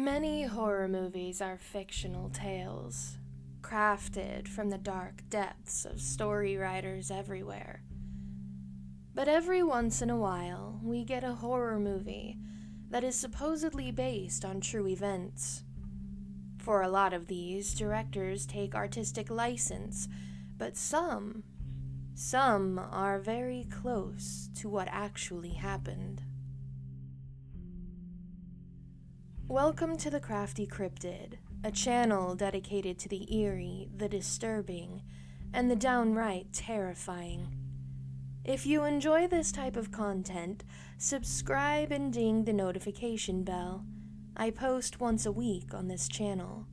Many horror movies are fictional tales, crafted from the dark depths of story writers everywhere. But every once in a while, we get a horror movie that is supposedly based on true events. For a lot of these, directors take artistic license, but some are very close to what actually happened. Welcome to the Crafty Cryptid, a channel dedicated to the eerie, the disturbing, and the downright terrifying. If you enjoy this type of content, subscribe and ding the notification bell. I post once a week on this channel.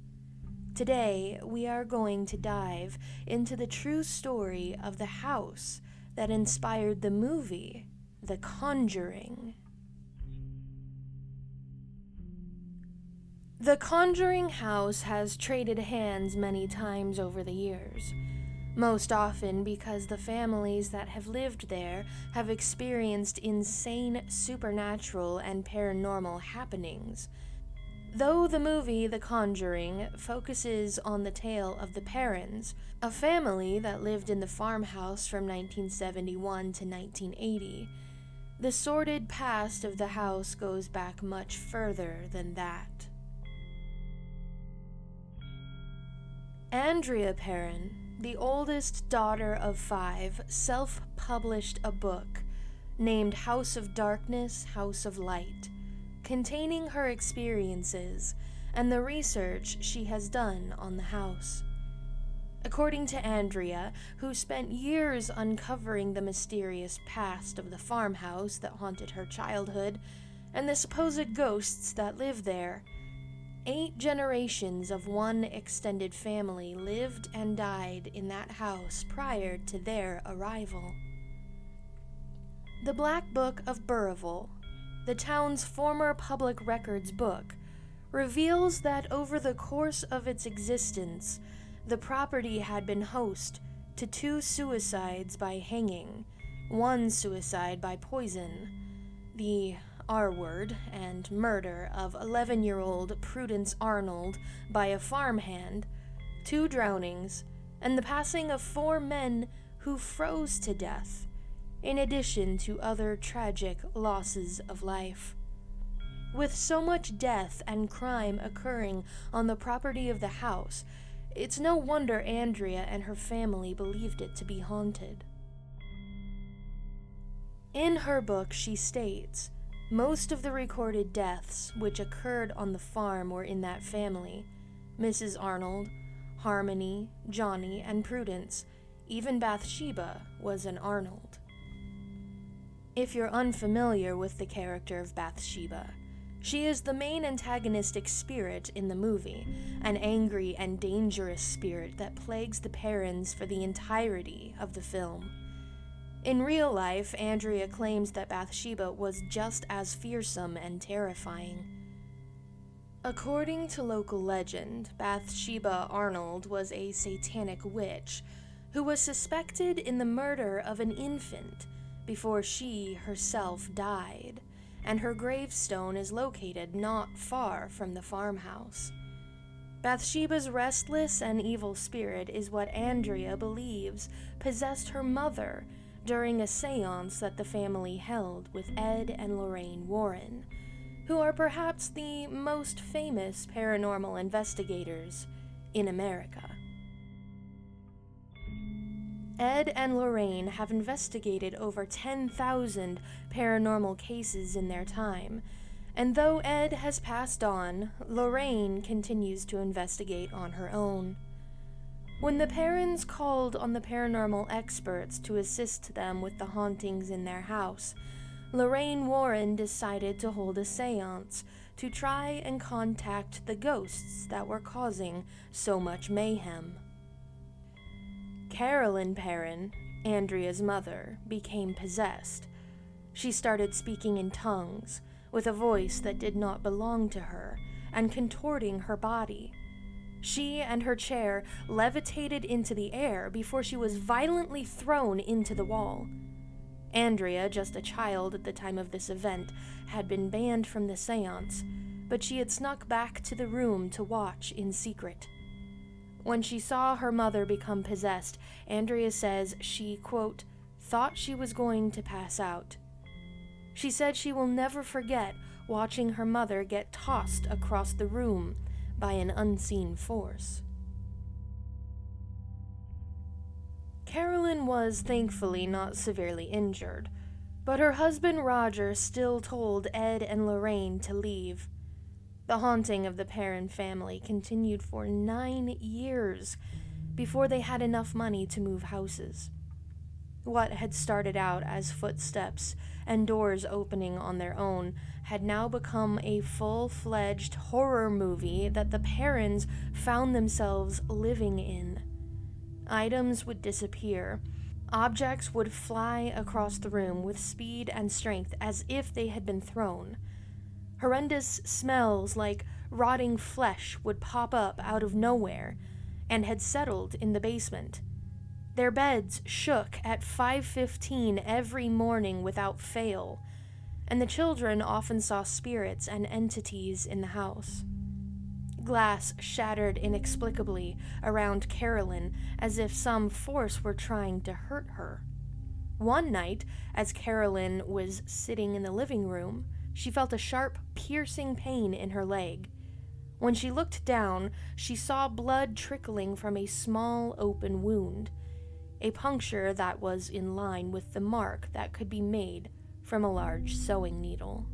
Today, we are going to dive into the true story of the house that inspired the movie, The Conjuring. The Conjuring house has traded hands many times over the years, most often because the families that have lived there have experienced insane supernatural and paranormal happenings. Though the movie The Conjuring focuses on the tale of the Perrons, a family that lived in the farmhouse from 1971 to 1980, the sordid past of the house goes back much further than that. Andrea Perron, the oldest daughter of 5, self-published a book named House of Darkness, House of Light, containing her experiences and the research she has done on the house. According to Andrea, who spent years uncovering the mysterious past of the farmhouse that haunted her childhood and the supposed ghosts that live there, 8 generations of one extended family lived and died in that house prior to their arrival. The Black Book of Burreville, the town's former public records book, reveals that over the course of its existence, the property had been host to 2 suicides by hanging, 1 suicide by poison, the R-word, and murder of 11-year-old Prudence Arnold by a farmhand, 2 drownings, and the passing of 4 men who froze to death, in addition to other tragic losses of life. With so much death and crime occurring on the property of the house, it's no wonder Andrea and her family believed it to be haunted. In her book, she states, most of the recorded deaths which occurred on the farm were in that family: Mrs. Arnold, Harmony, Johnny, and Prudence. Even Bathsheba was an Arnold. If you're unfamiliar with the character of Bathsheba, she is the main antagonistic spirit in the movie, an angry and dangerous spirit that plagues the Perrons for the entirety of the film. In real life, Andrea claims that Bathsheba was just as fearsome and terrifying. According to local legend, Bathsheba Arnold was a satanic witch who was suspected in the murder of an infant before she herself died, and her gravestone is located not far from the farmhouse. Bathsheba's restless and evil spirit is what Andrea believes possessed her mother during a seance that the family held with Ed and Lorraine Warren, who are perhaps the most famous paranormal investigators in America. Ed and Lorraine have investigated over 10,000 paranormal cases in their time, and though Ed has passed on, Lorraine continues to investigate on her own. When the Perrons called on the paranormal experts to assist them with the hauntings in their house, Lorraine Warren decided to hold a seance to try and contact the ghosts that were causing so much mayhem. Carolyn Perron, Andrea's mother, became possessed. She started speaking in tongues, with a voice that did not belong to her, and contorting her body. She and her chair levitated into the air before she was violently thrown into the wall. Andrea, just a child at the time of this event, had been banned from the seance, but she had snuck back to the room to watch in secret. When she saw her mother become possessed, Andrea says she, quote, thought she was going to pass out. She said she will never forget watching her mother get tossed across the room by an unseen force. Carolyn was thankfully not severely injured, but her husband Roger still told Ed and Lorraine to leave. The haunting of the Perron family continued for 9 years before they had enough money to move houses. What had started out as footsteps and doors opening on their own had now become a full-fledged horror movie that the Perrons found themselves living in. Items would disappear. Objects would fly across the room with speed and strength as if they had been thrown. Horrendous smells like rotting flesh would pop up out of nowhere and had settled in the basement. Their beds shook at 5:15 every morning without fail, and the children often saw spirits and entities in the house. Glass shattered inexplicably around Carolyn as if some force were trying to hurt her. One night, as Carolyn was sitting in the living room, she felt a sharp, piercing pain in her leg. When she looked down, she saw blood trickling from a small open wound, a puncture that was in line with the mark that could be made from a large sewing needle.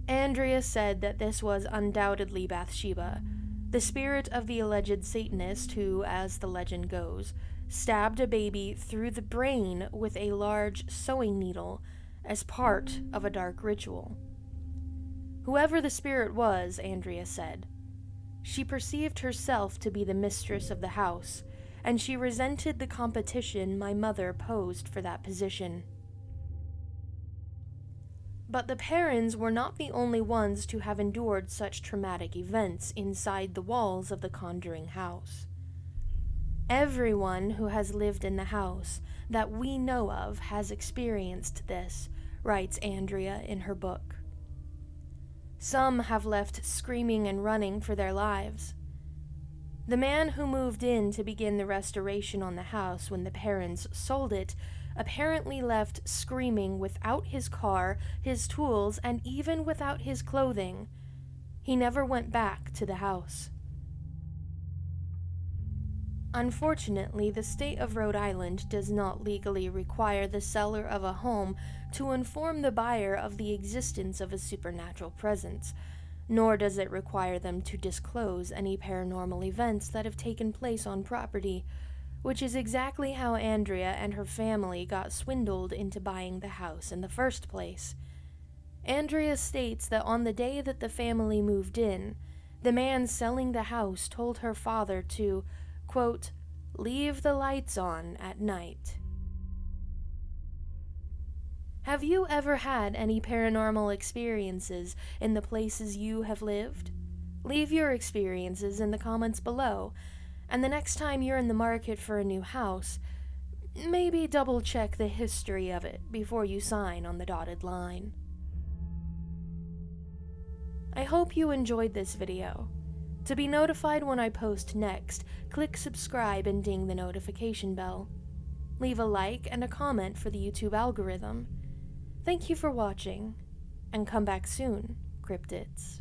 Andrea said that this was undoubtedly Bathsheba, the spirit of the alleged Satanist who, as the legend goes, stabbed a baby through the brain with a large sewing needle as part of a dark ritual. Whoever the spirit was, Andrea said, she perceived herself to be the mistress of the house, and she resented the competition my mother posed for that position. But the Perrons were not the only ones to have endured such traumatic events inside the walls of the Conjuring house. Everyone who has lived in the house that we know of has experienced this, writes Andrea in her book. Some have left screaming and running for their lives. The man who moved in to begin the restoration on the house when the Perrons sold it apparently left screaming without his car, his tools, and even without his clothing. He never went back to the house. Unfortunately, the state of Rhode Island does not legally require the seller of a home to inform the buyer of the existence of a supernatural presence, nor does it require them to disclose any paranormal events that have taken place on property, which is exactly how Andrea and her family got swindled into buying the house in the first place. Andrea states that on the day that the family moved in, the man selling the house told her father to, quote, leave the lights on at night. Have you ever had any paranormal experiences in the places you have lived? Leave your experiences in the comments below, and the next time you're in the market for a new house, maybe double-check the history of it before you sign on the dotted line. I hope you enjoyed this video. To be notified when I post next, click subscribe and ding the notification bell. Leave a like and a comment for the YouTube algorithm. Thank you for watching, and come back soon, Cryptids.